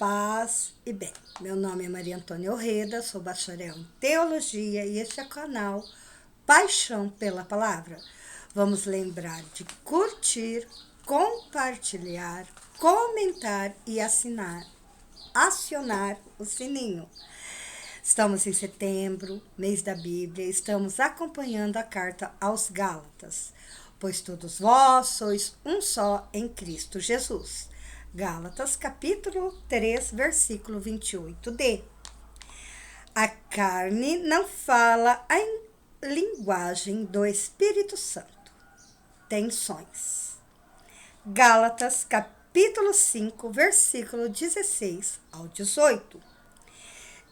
Paz e bem. Meu nome é Maria Antônia Orreda, sou bacharel em Teologia e este é o canal Paixão pela Palavra. Vamos lembrar de curtir, compartilhar, comentar e acionar o sininho. Estamos em setembro, mês da Bíblia, estamos acompanhando a carta aos Gálatas, pois todos vós sois um só em Cristo Jesus. Gálatas, capítulo 3, versículo 28d. A carne não fala a linguagem do Espírito Santo. Tensões. Gálatas, capítulo 5, versículo 16 ao 18.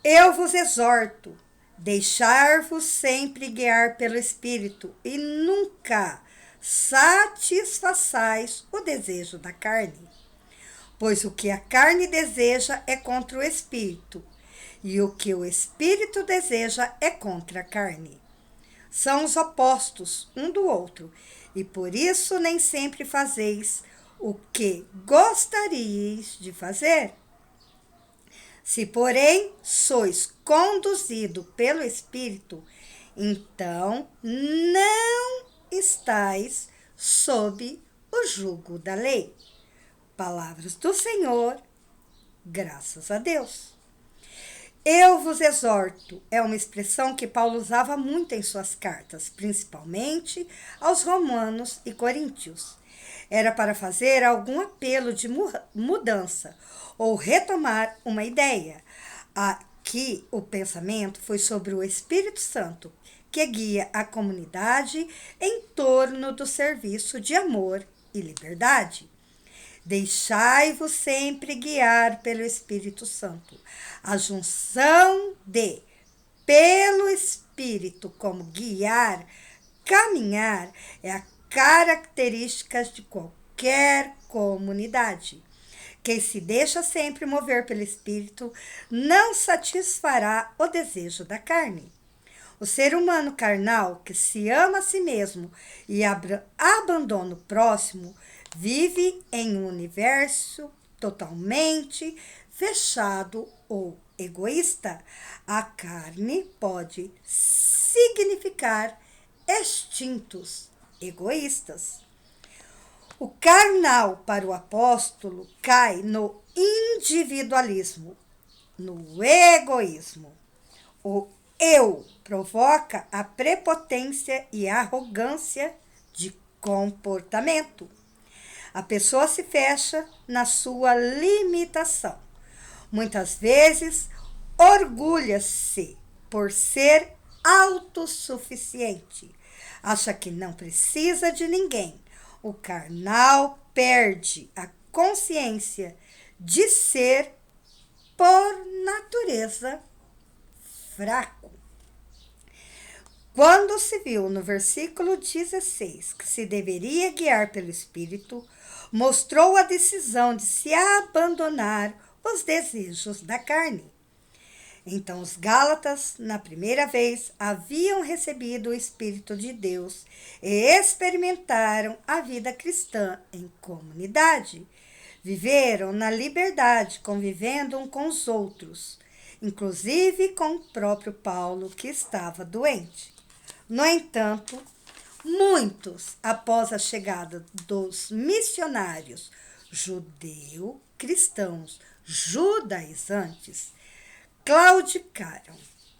Eu vos exorto, deixar-vos sempre guiar pelo Espírito e nunca satisfaçais o desejo da carne. Pois o que a carne deseja é contra o Espírito, e o que o Espírito deseja é contra a carne. São os opostos um do outro, e por isso nem sempre fazeis o que gostaríeis de fazer. Se, porém, sois conduzido pelo Espírito, então não estáis sob o jugo da lei. Palavras do Senhor, graças a Deus. Eu vos exorto é uma expressão que Paulo usava muito em suas cartas, principalmente aos Romanos e Coríntios. Era para fazer algum apelo de mudança ou retomar uma ideia. Aqui o pensamento foi sobre o Espírito Santo, que guia a comunidade em torno do serviço de amor e liberdade. Deixai-vos sempre guiar pelo Espírito Santo. A junção de pelo Espírito como guiar, caminhar, é a característica de qualquer comunidade. Quem se deixa sempre mover pelo Espírito não satisfará o desejo da carne. O ser humano carnal, que se ama a si mesmo e abandona o próximo, vive em um universo totalmente fechado ou egoísta. A carne pode significar instintos egoístas. O carnal, para o apóstolo, cai no individualismo, no egoísmo. O eu provoca a prepotência e a arrogância de comportamento. A pessoa se fecha na sua limitação. Muitas vezes, orgulha-se por ser autossuficiente. Acha que não precisa de ninguém. O carnal perde a consciência de ser, por natureza, fraco. Quando se viu no versículo 16 que se deveria guiar pelo Espírito, mostrou a decisão de se abandonar os desejos da carne. Então os Gálatas, na primeira vez, haviam recebido o Espírito de Deus e experimentaram a vida cristã em comunidade. Viveram na liberdade, convivendo uns com os outros, inclusive com o próprio Paulo, que estava doente. No entanto, muitos, após a chegada dos missionários judeu-cristãos judaizantes, claudicaram.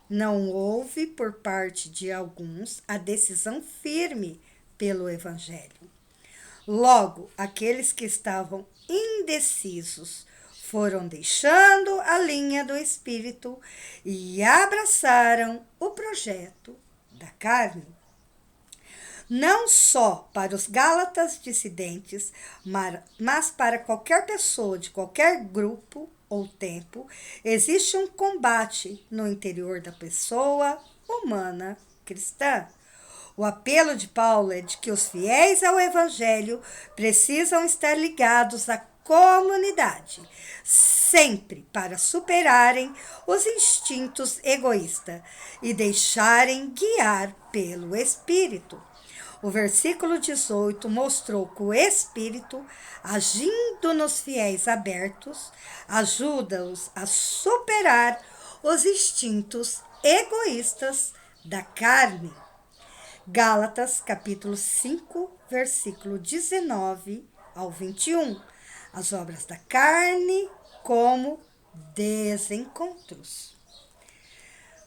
Não houve, por parte de alguns, a decisão firme pelo Evangelho. Logo, aqueles que estavam indecisos foram deixando a linha do Espírito e abraçaram o projeto da carne. Não só para os Gálatas dissidentes, mas para qualquer pessoa de qualquer grupo ou tempo, existe um combate no interior da pessoa humana cristã. O apelo de Paulo é de que os fiéis ao Evangelho precisam estar ligados à comunidade, sempre para superarem os instintos egoístas e deixarem guiar pelo Espírito. O versículo 18 mostrou que o Espírito, agindo nos fiéis abertos, ajuda-os a superar os instintos egoístas da carne. Gálatas, capítulo 5, versículo 19 ao 21. As obras da carne como desencontros.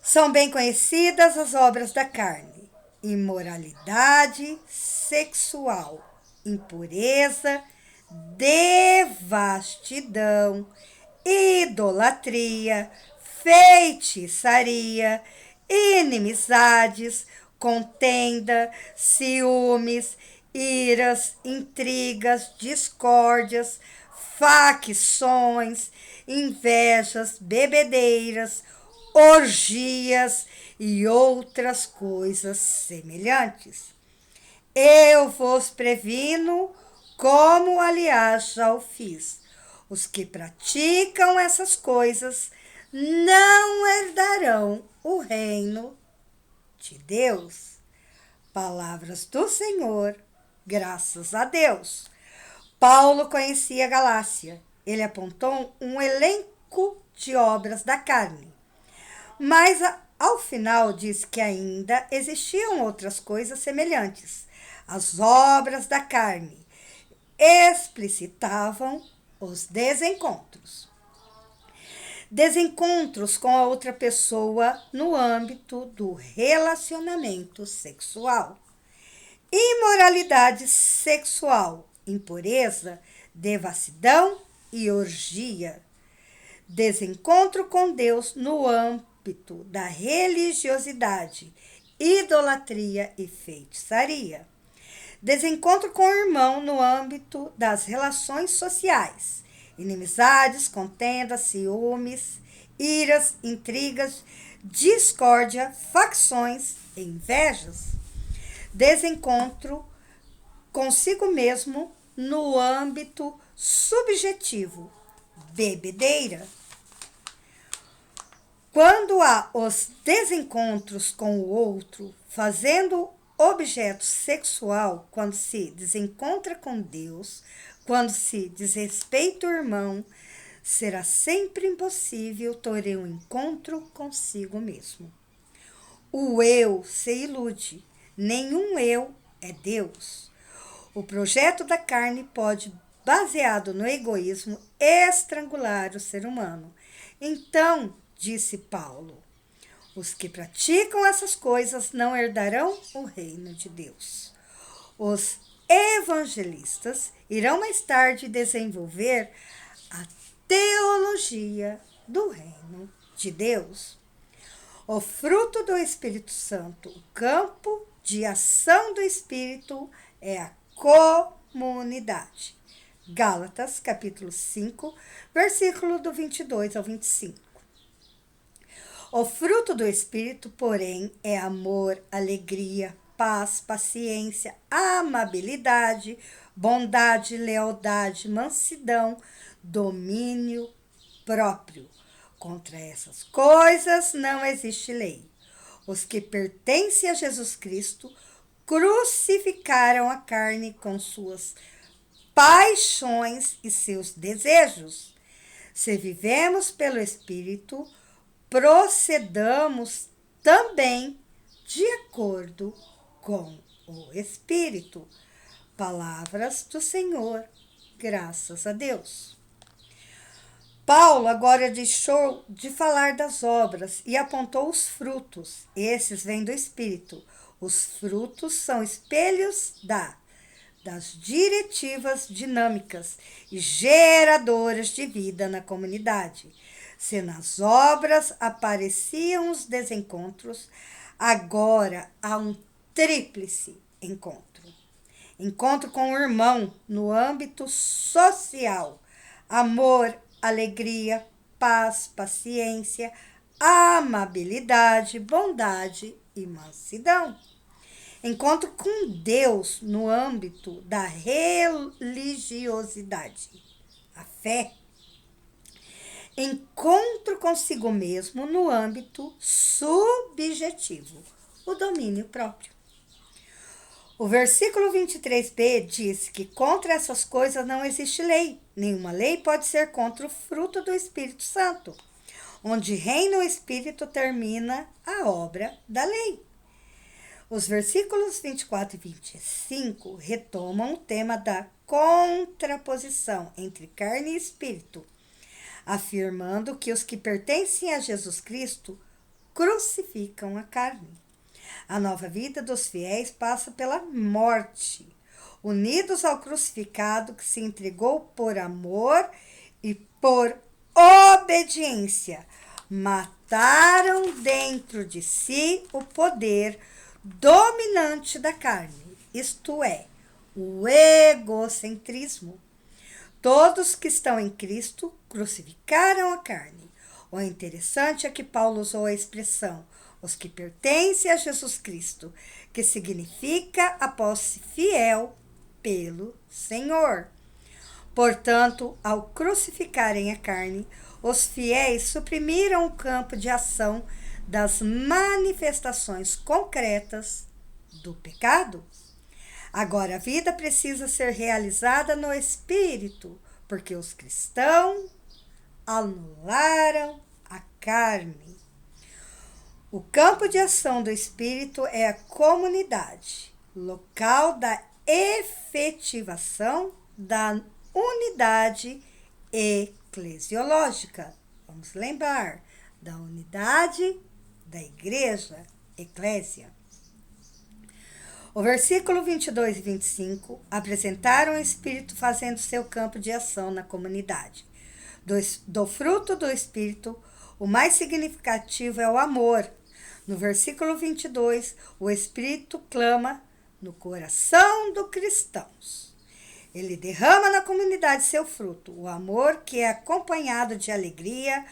São bem conhecidas as obras da carne: imoralidade sexual, impureza, devastidão, idolatria, feitiçaria, inimizades, contenda, ciúmes, iras, intrigas, discórdias, facções, invejas, bebedeiras, orgias e outras coisas semelhantes. Eu vos previno, como aliás já o fiz. Os que praticam essas coisas não herdarão o reino de Deus. Palavras do Senhor, graças a Deus. Paulo conhecia a Galácia. Ele apontou um elenco de obras da carne. Mas ao final diz que ainda existiam outras coisas semelhantes. As obras da carne explicitavam os desencontros. Desencontros com a outra pessoa no âmbito do relacionamento sexual. Imoralidade sexual, impureza, devassidão e orgia. Desencontro com Deus no âmbito da religiosidade, idolatria e feitiçaria. Desencontro com o irmão no âmbito das relações sociais, inimizades, contendas, ciúmes, iras, intrigas, discórdia, facções e invejas. Desencontro consigo mesmo no âmbito subjetivo, bebedeira. Quando há os desencontros com o outro, fazendo objeto sexual, quando se desencontra com Deus, quando se desrespeita o irmão, será sempre impossível ter um encontro consigo mesmo. O eu se ilude, nenhum eu é Deus. O projeto da carne pode, baseado no egoísmo, estrangular o ser humano. Então, disse Paulo, os que praticam essas coisas não herdarão o reino de Deus. Os evangelistas irão mais tarde desenvolver a teologia do reino de Deus. O fruto do Espírito Santo, o campo de ação do Espírito é a comunidade. Gálatas, capítulo 5, versículo do 22 ao 25. O fruto do Espírito, porém, é amor, alegria, paz, paciência, amabilidade, bondade, lealdade, mansidão, domínio próprio. Contra essas coisas não existe lei. Os que pertencem a Jesus Cristo crucificaram a carne com suas paixões e seus desejos. Se vivemos pelo Espírito, procedamos também de acordo com o Espírito. Palavras do Senhor, graças a Deus. Paulo agora deixou de falar das obras e apontou os frutos. Esses vêm do Espírito. Os frutos são espelhos das diretivas dinâmicas e geradoras de vida na comunidade. Se nas obras apareciam os desencontros, agora há um tríplice encontro. Encontro com o irmão no âmbito social, amor, alegria, paz, paciência, amabilidade, bondade e mansidão. Encontro com Deus no âmbito da religiosidade, a fé. Encontro consigo mesmo no âmbito subjetivo, o domínio próprio. O versículo 23b diz que contra essas coisas não existe lei. Nenhuma lei pode ser contra o fruto do Espírito Santo. Onde reina o Espírito, termina a obra da lei. Os versículos 24 e 25 retomam o tema da contraposição entre carne e espírito, afirmando que os que pertencem a Jesus Cristo crucificam a carne. A nova vida dos fiéis passa pela morte, unidos ao crucificado que se entregou por amor e por obediência. Mataram dentro de si o poder dominante da carne, isto é, o egocentrismo. Todos que estão em Cristo crucificaram a carne. O interessante é que Paulo usou a expressão os que pertencem a Jesus Cristo, que significa a posse fiel pelo Senhor. Portanto, ao crucificarem a carne, os fiéis suprimiram o campo de ação das manifestações concretas do pecado. Agora, a vida precisa ser realizada no Espírito, porque os cristãos anularam a carne. O campo de ação do Espírito é a comunidade, local da efetivação da unidade eclesiológica. Vamos lembrar da unidade da igreja, eclésia. O versículo 22 e 25 apresentaram o Espírito fazendo seu campo de ação na comunidade. Do fruto do Espírito, o mais significativo é o amor. No versículo 22, o Espírito clama no coração dos cristãos. Ele derrama na comunidade seu fruto, o amor que é acompanhado de alegria,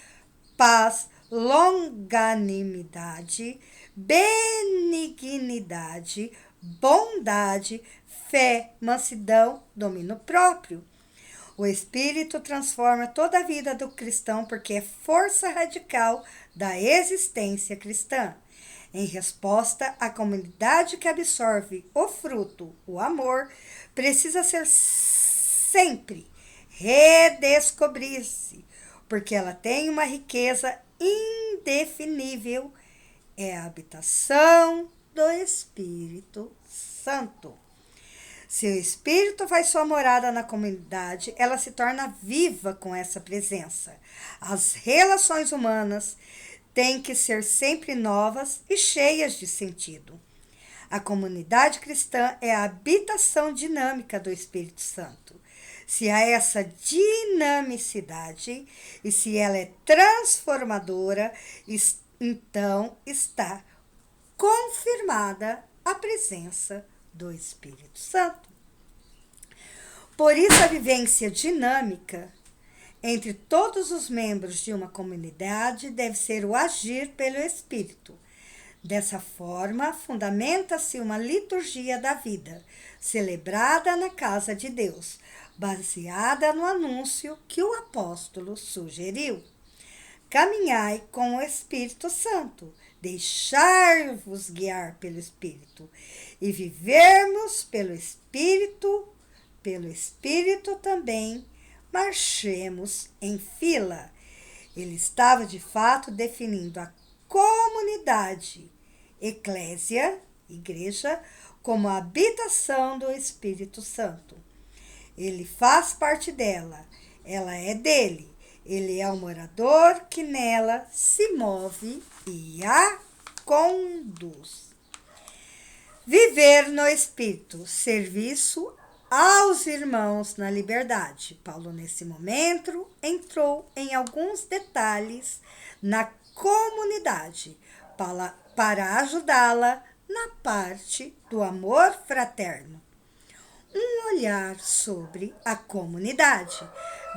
paz, longanimidade, benignidade, bondade, fé, mansidão, domínio próprio. O Espírito transforma toda a vida do cristão porque é força radical da existência cristã. Em resposta, a comunidade que absorve o fruto, o amor, precisa ser sempre redescobrir-se, porque ela tem uma riqueza indefinível, é a habitação do Espírito Santo. Se o Espírito faz sua morada na comunidade, ela se torna viva com essa presença. As relações humanas têm que ser sempre novas e cheias de sentido. A comunidade cristã é a habitação dinâmica do Espírito Santo. Se há essa dinamicidade e se ela é transformadora, então está confirmada a presença do Espírito Santo. Por isso, a vivência dinâmica entre todos os membros de uma comunidade deve ser o agir pelo Espírito. Dessa forma, fundamenta-se uma liturgia da vida, celebrada na casa de Deus, baseada no anúncio que o apóstolo sugeriu. Caminhai com o Espírito Santo, deixar-vos guiar pelo Espírito e vivermos pelo Espírito também marchemos em fila. Ele estava de fato definindo a comunidade, eclésia, igreja, como a habitação do Espírito Santo. Ele faz parte dela, ela é dele. Ele é o morador que nela se move e a conduz. Viver no Espírito, serviço aos irmãos na liberdade. Paulo, nesse momento, entrou em alguns detalhes na comunidade para ajudá-la na parte do amor fraterno. Um olhar sobre a comunidade.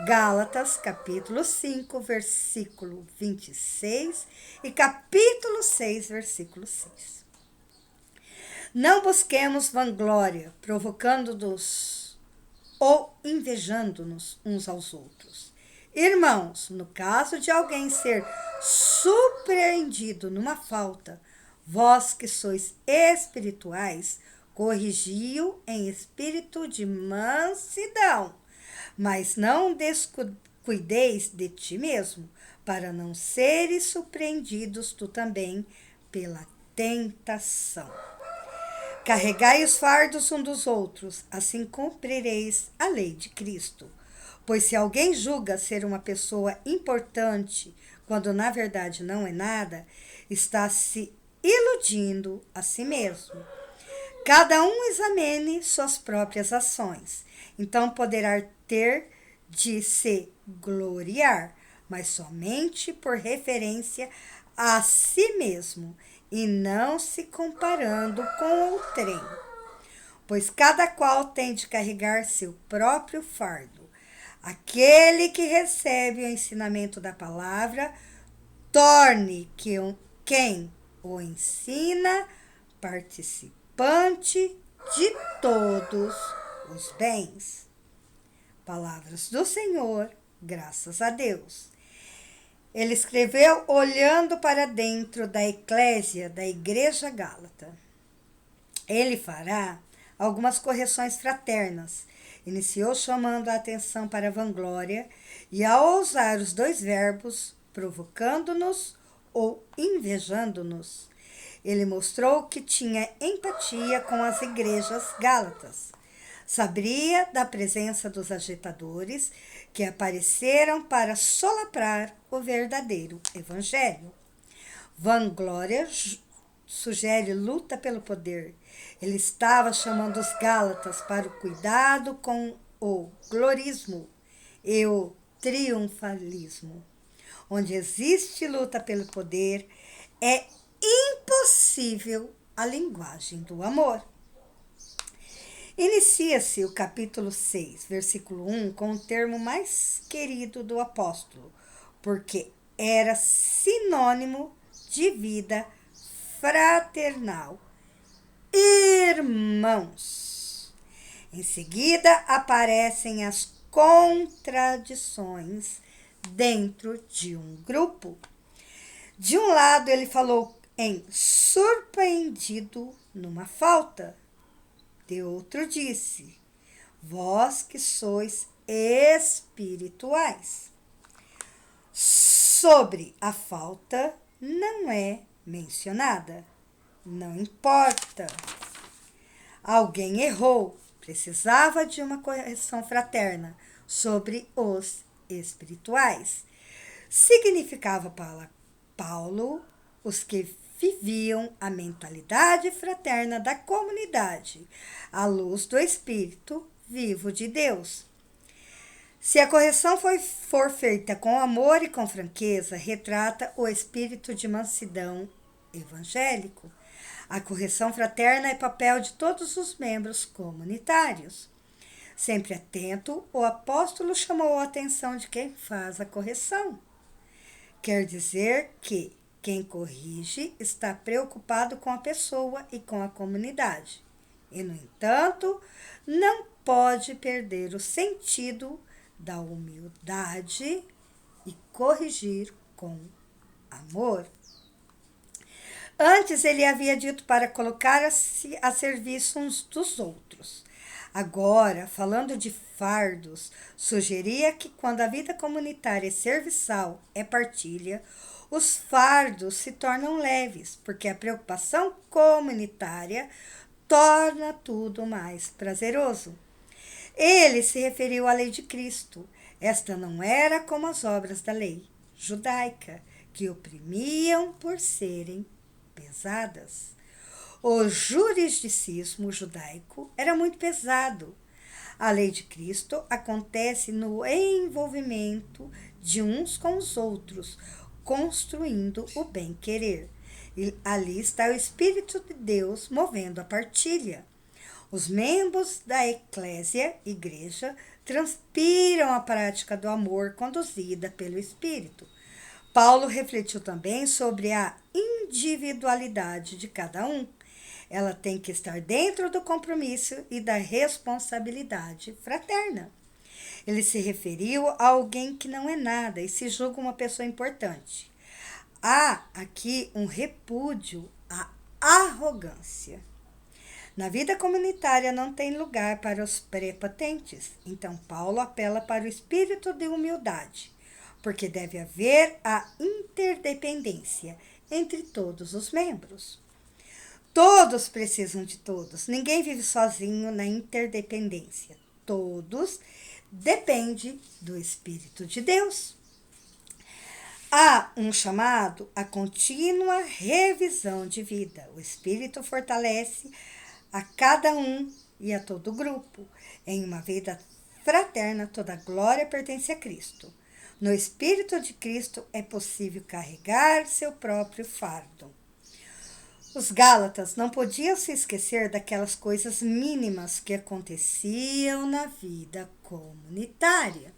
Gálatas, capítulo 5, versículo 26 e capítulo 6, versículo 6. Não busquemos vanglória, provocando-nos ou invejando-nos uns aos outros. Irmãos, no caso de alguém ser surpreendido numa falta, vós que sois espirituais, corrigiu em espírito de mansidão, mas não descuideis de ti mesmo, para não seres surpreendidos tu também pela tentação. Carregai os fardos um dos outros, assim cumprireis a lei de Cristo. Pois se alguém julga ser uma pessoa importante, quando na verdade não é nada, está se iludindo a si mesmo. Cada um examine suas próprias ações, então poderá ter de se gloriar, mas somente por referência a si mesmo, e não se comparando com outrem. Pois cada qual tem de carregar seu próprio fardo. Aquele que recebe o ensinamento da palavra, torne quem o ensina participante de todos os bens. Palavras do Senhor, graças a Deus. Ele escreveu olhando para dentro da eclésia da Igreja Gálata. Ele fará algumas correções fraternas. Iniciou chamando a atenção para a vanglória e, ao usar os dois verbos, provocando-nos ou invejando-nos, ele mostrou que tinha empatia com as igrejas gálatas. Sabia da presença dos agitadores que apareceram para solaprar o verdadeiro evangelho. Vanglória sugere luta pelo poder. Ele estava chamando os gálatas para o cuidado com o glorismo e o triunfalismo. Onde existe luta pelo poder, é impossível a linguagem do amor. Inicia-se o capítulo 6, versículo 1, com o termo mais querido do apóstolo, porque era sinônimo de vida fraternal. Irmãos. Em seguida aparecem as contradições dentro de um grupo. De um lado, ele falou em surpreendido numa falta. De outro disse, vós que sois espirituais. Sobre a falta não é mencionada. Não importa. Alguém errou, precisava de uma correção fraterna sobre os espirituais. Significava para Paulo os que viviam a mentalidade fraterna da comunidade, à luz do Espírito vivo de Deus. Se a correção for feita com amor e com franqueza, retrata o espírito de mansidão evangélico. A correção fraterna é papel de todos os membros comunitários. Sempre atento, o apóstolo chamou a atenção de quem faz a correção. Quer dizer que quem corrige está preocupado com a pessoa e com a comunidade. E, no entanto, não pode perder o sentido da humildade e corrigir com amor. Antes ele havia dito para colocar-se a serviço uns dos outros. Agora, falando de fardos, sugeria que quando a vida comunitária é serviçal, é partilha, os fardos se tornam leves, porque a preocupação comunitária torna tudo mais prazeroso. Ele se referiu à lei de Cristo. Esta não era como as obras da lei judaica, que oprimiam por serem pesadas. O jurisdicismo judaico era muito pesado. A lei de Cristo acontece no envolvimento de uns com os outros, construindo o bem-querer. E ali está o Espírito de Deus movendo a partilha. Os membros da eclésia, igreja, transpiram a prática do amor conduzida pelo Espírito. Paulo refletiu também sobre a individualidade de cada um. Ela tem que estar dentro do compromisso e da responsabilidade fraterna. Ele se referiu a alguém que não é nada e se julga uma pessoa importante. Há aqui um repúdio à arrogância. Na vida comunitária não tem lugar para os prepotentes, então Paulo apela para o espírito de humildade, porque deve haver a interdependência entre todos os membros. Todos precisam de todos, ninguém vive sozinho na interdependência. Todos dependem do Espírito de Deus. Há um chamado à contínua revisão de vida. O Espírito fortalece a cada um e a todo o grupo. Em uma vida fraterna, toda glória pertence a Cristo. No Espírito de Cristo é possível carregar seu próprio fardo. Os Gálatas não podiam se esquecer daquelas coisas mínimas que aconteciam na vida comunitária.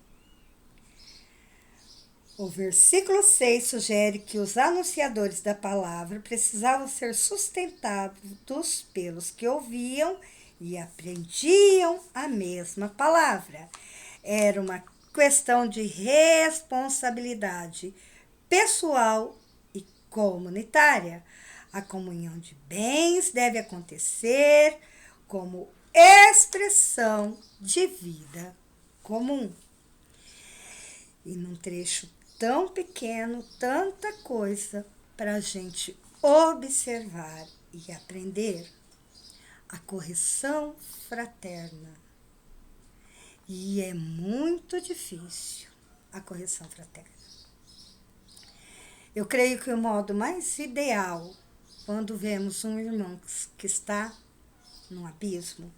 O versículo 6 sugere que os anunciadores da palavra precisavam ser sustentados pelos que ouviam e aprendiam a mesma palavra. Era uma questão de responsabilidade pessoal e comunitária. A comunhão de bens deve acontecer como expressão de vida comum. E num trecho tão pequeno, tanta coisa para a gente observar e aprender. A correção fraterna. E é muito difícil a correção fraterna. Eu creio que o modo mais ideal, quando vemos um irmão que está num abismo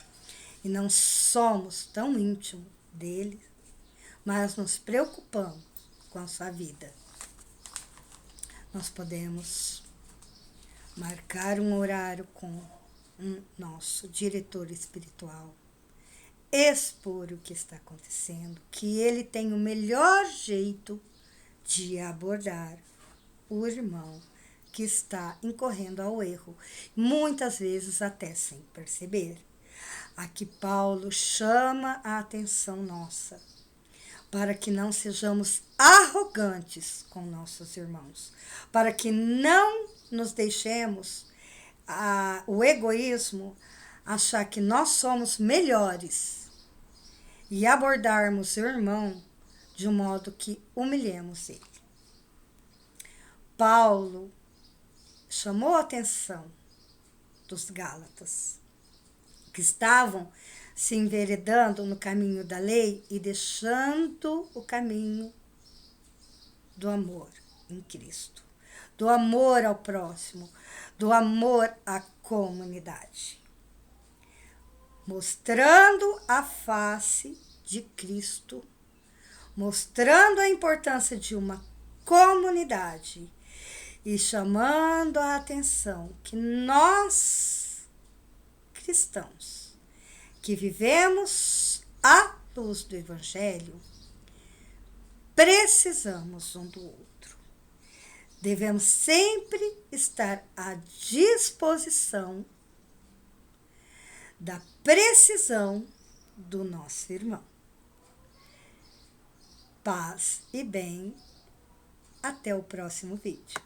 e não somos tão íntimos dele, mas nos preocupamos com a sua vida, nós podemos marcar um horário com um nosso diretor espiritual, expor o que está acontecendo, que ele tem o melhor jeito de abordar o irmão que está incorrendo ao erro, muitas vezes até sem perceber. Aqui Paulo chama a atenção nossa para que não sejamos arrogantes com nossos irmãos, para que não nos deixemos o egoísmo achar que nós somos melhores e abordarmos o irmão de um modo que humilhemos ele. Paulo chamou a atenção dos Gálatas, que estavam se enveredando no caminho da lei e deixando o caminho do amor em Cristo, do amor ao próximo, do amor à comunidade, mostrando a face de Cristo, mostrando a importância de uma comunidade e chamando a atenção que nós, cristãos, que vivemos à luz do Evangelho, precisamos um do outro. Devemos sempre estar à disposição da precisão do nosso irmão. Paz e bem. Até o próximo vídeo.